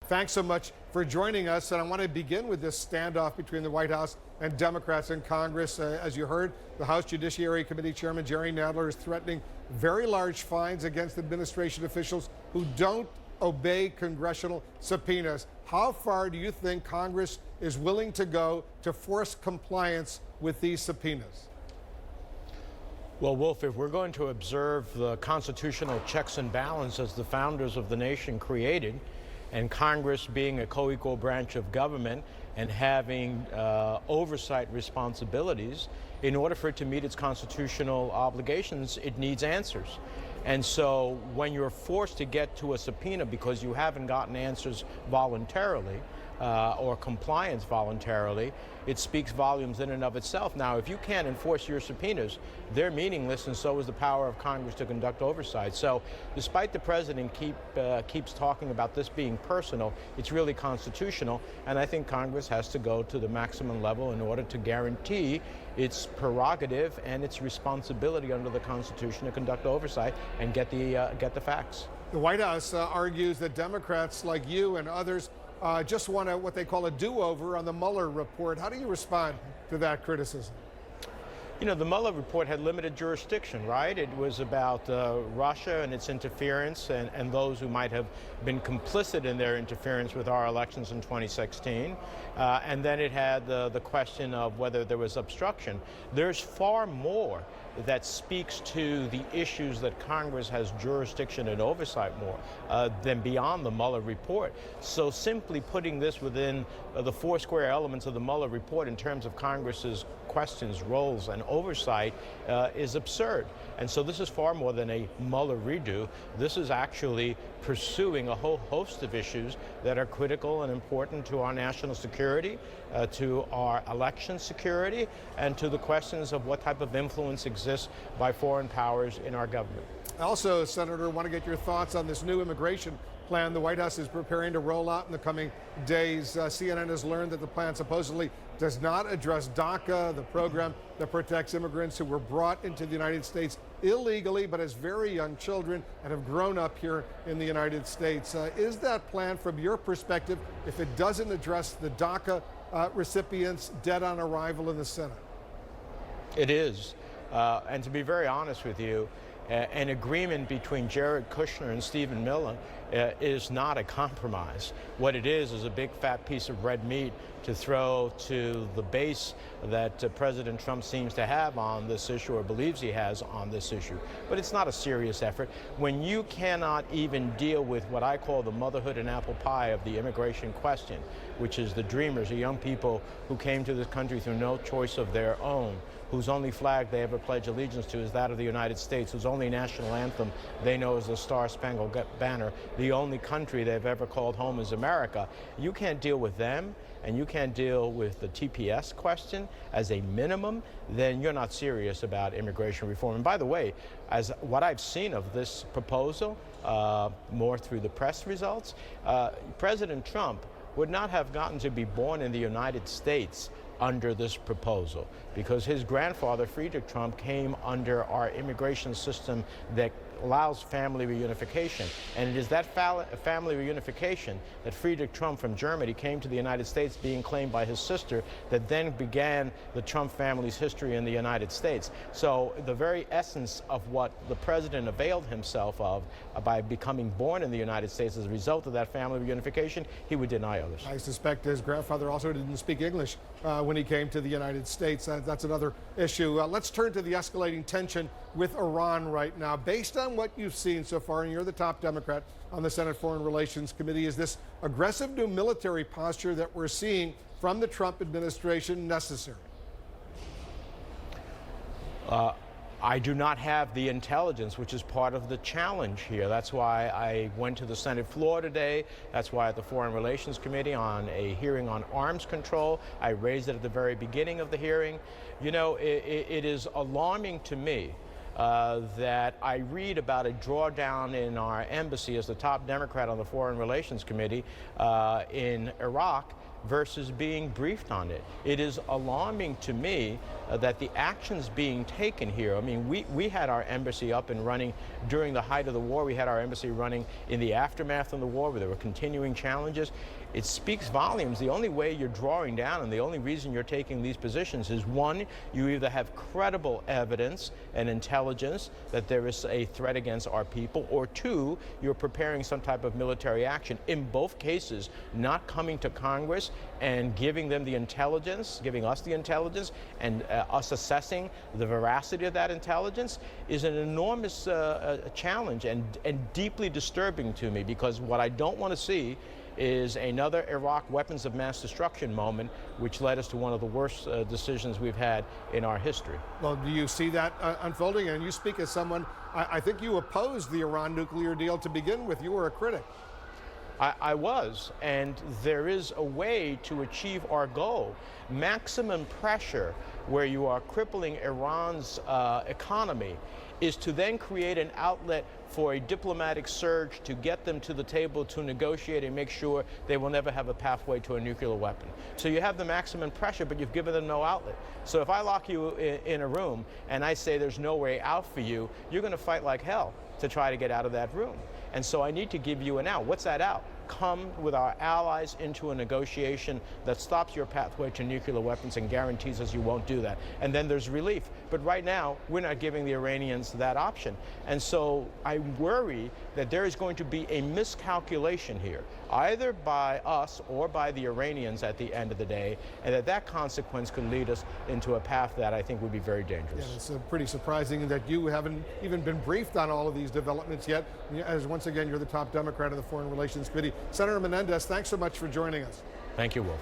thanks so much for joining us. And I want to begin with this standoff between the White House and Democrats in Congress. As you heard, the House Judiciary Committee Chairman Jerry Nadler is threatening very large fines against administration officials who don't obey congressional subpoenas. How far do you think Congress is willing to go to force compliance with these subpoenas? Well, Wolf, if we're going to observe the constitutional checks and balances the founders of the nation created, and Congress being a co-equal branch of government and having oversight responsibilities, in order for it to meet its constitutional obligations, it needs answers. And so when you're forced to get to a subpoena because you haven't gotten answers voluntarily, or compliance voluntarily, it speaks volumes in and of itself. Now, if you can't enforce your subpoenas, they're meaningless, and so is the power of Congress to conduct oversight. So despite the president keeps talking about this being personal, it's really constitutional, and I think Congress has to go to the maximum level in order to guarantee its prerogative and its responsibility under the Constitution to conduct oversight and get the facts. The White House argues that Democrats like you and others just want what they call a do-over on the Mueller report. How do you respond to that criticism? You know, the Mueller report had limited jurisdiction, right? It was about Russia and its interference and those who might have been complicit in their interference with our elections in 2016. And then it had the question of whether there was obstruction. There's far more that speaks to the issues that Congress has jurisdiction and oversight more than beyond the Mueller report. So simply putting this within the four square elements of the Mueller report in terms of Congress's questions, roles, and oversight is absurd. And so this is far more than a Mueller redo. This is actually pursuing a whole host of issues that are critical and important to our national security, to our election security, and to the questions of what type of influence exists by foreign powers in our government. Also, Senator, I want to get your thoughts on this new immigration plan the White House is preparing to roll out in the coming days. CNN has learned that the plan supposedly does not address DACA, the program that protects immigrants who were brought into the United States illegally, but as very young children and have grown up here in the United States. Is that plan, from your perspective, if it doesn't address the DACA recipients, dead on arrival in the Senate? It is. And to be very honest with you, an agreement between Jared Kushner and Stephen Miller is not a compromise. What it is a big fat piece of red meat to throw to the base that President Trump seems to have on this issue, or believes he has on this issue. But it's not a serious effort. When you cannot even deal with what I call the motherhood and apple pie of the immigration question, which is the dreamers, the young people who came to this country through no choice of their own, whose only flag they ever pledge allegiance to is that of the United States, whose only national anthem they know is the Star-Spangled Banner, the only country they've ever called home is America. You can't deal with them, and you can't deal with the TPS question as a minimum, then you're not serious about immigration reform. And by the way, as what I've seen of this proposal, more through the press results, President Trump would not have gotten to be born in the United States under this proposal, because his grandfather, Friedrich Trump, came under our immigration system that allows family reunification. And it is that family reunification that Friedrich Trump from Germany came to the United States being claimed by his sister, that then began the Trump family's history in the United States. So the very essence of what the president availed himself of by becoming born in the United States as a result of that family reunification, he would deny others. I suspect his grandfather also didn't speak English when he came to the United States. That's another issue. Let's turn to the escalating tension with Iran right now. Based on what you've seen so far, and you're the top Democrat on the Senate Foreign Relations Committee, is this aggressive new military posture that we're seeing from the Trump administration necessary? I do not have the intelligence, which is part of the challenge here. That's why I went to the Senate floor today. That's why at the Foreign Relations Committee on a hearing on arms control, I raised it at the very beginning of the hearing. You know, it is alarming to me that I read about a drawdown in our embassy as the top Democrat on the Foreign Relations Committee in Iraq, versus being briefed on it. It is alarming to me that the actions being taken here, I mean, we had our embassy up and running during the height of the war. We had our embassy running in the aftermath of the war where there were continuing challenges. It speaks volumes. The only way you're drawing down and the only reason you're taking these positions is, one, you either have credible evidence and intelligence that there is a threat against our people, or two, you're preparing some type of military action. In both cases, not coming to Congress and giving them the intelligence, giving us the intelligence, and us assessing the veracity of that intelligence is an enormous challenge and deeply disturbing to me, because what I don't want to see is another Iraq weapons of mass destruction moment, which led us to one of the worst decisions we've had in our history. Well, do you see that unfolding? And you speak as someone, I think you opposed the Iran nuclear deal to begin with. You were a critic. I was, and there is a way to achieve our goal. Maximum pressure, where you are crippling Iran's economy, is to then create an outlet for a diplomatic surge to get them to the table to negotiate and make sure they will never have a pathway to a nuclear weapon. So you have the maximum pressure, but you've given them no outlet. So if I lock you in a room and I say there's no way out for you, you're going to fight like hell to try to get out of that room. And so I need to give you an out. What's that out? Come with our allies into a negotiation that stops your pathway to nuclear weapons and guarantees us you won't do that. And then there's relief. But right now, we're not giving the Iranians that option. And so I worry that there is going to be a miscalculation here, either by us or by the Iranians at the end of the day, and that consequence could lead us into a path that I think would be very dangerous. Yeah, it's pretty surprising that you haven't even been briefed on all of these developments yet, as once again, you're the top Democrat of the Foreign Relations Committee. Senator Menendez, thanks so much for joining us. Thank you, Wolf.